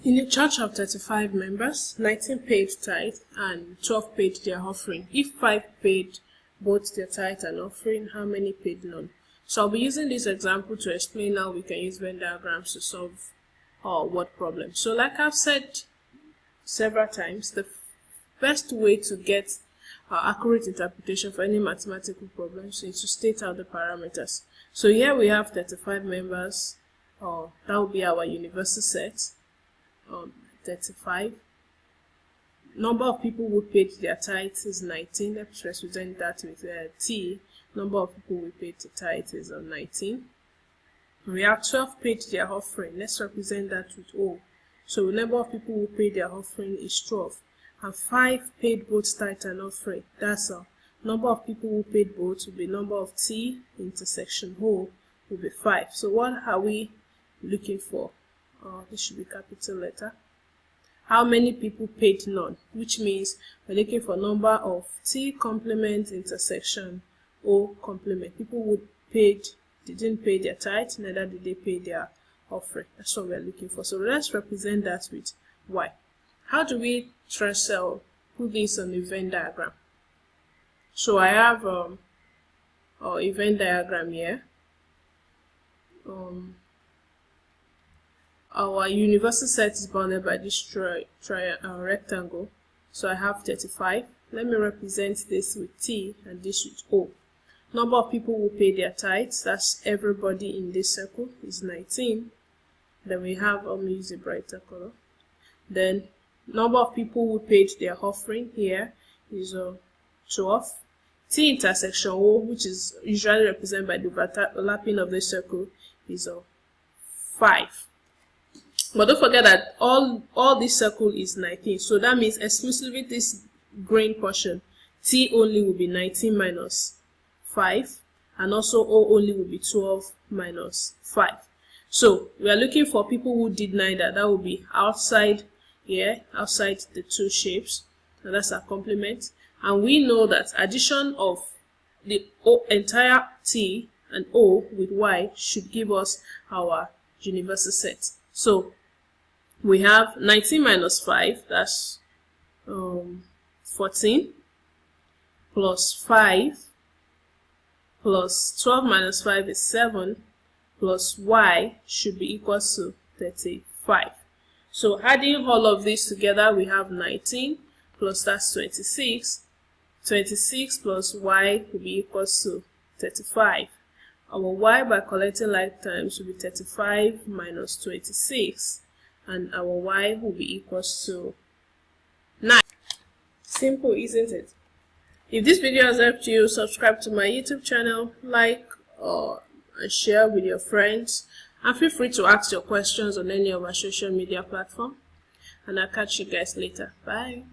In a church of 35 members, 19 paid tithe and 12 paid their offering. If 5 paid both their tithe and offering, how many paid none? So I'll be using this example to explain how we can use Venn diagrams to solve what problem. So like I've said several times, the best way to get accurate interpretation for any mathematical problems is to state out the parameters. So here we have 35 members, that will be our universal set. 35. Number of people who paid their tithe is 19. Let's represent that with T. Number of people who paid the tithe is 19. We have 12 paid their offering. Let's represent that with O. So the number of people who paid their offering is 12. And 5 paid both tithe and offering. That's all. Number of people who paid both will be number of T intersection O will be 5. So what are we looking for? This should be capital letter. How many people paid none? Which means we're looking for number of T complement intersection O complement. People who didn't pay their tithe, neither did they pay their offering. That's what we're looking for. So let's represent that with Y. How do we put this on the Venn diagram? So I have a Venn diagram here. Our universal set is bounded by this rectangle. So I have 35. Let me represent this with T and this with O. Number of people who pay their tithes, that's everybody in this circle, is 19. Then we have, let me use a brighter color. Then number of people who paid their offering here is 12. T intersection O, which is usually represented by the overlapping of the circle, is 5. But don't forget that all this circle is 19. So that means exclusively this green portion, T only will be 19 minus 5. And also O only will be 12 minus 5. So we are looking for people who did neither. That will be outside here, outside the two shapes. And that's our complement. And we know that addition of the entire T and O with Y should give us our universal set. So we have 19 minus 5, that's 14, plus 5, plus 12 minus 5 is 7, plus Y should be equal to 35. So adding all of this together, we have 19 plus that's 26. 26 plus Y will be equal to 35. Our Y by collecting like times will be 35 minus 26. And our Y will be equal to 9. Simple, isn't it? If this video has helped you, subscribe to my YouTube channel, like and share with your friends, and feel free to ask your questions on any of our social media platforms. And I'll catch you guys later. Bye.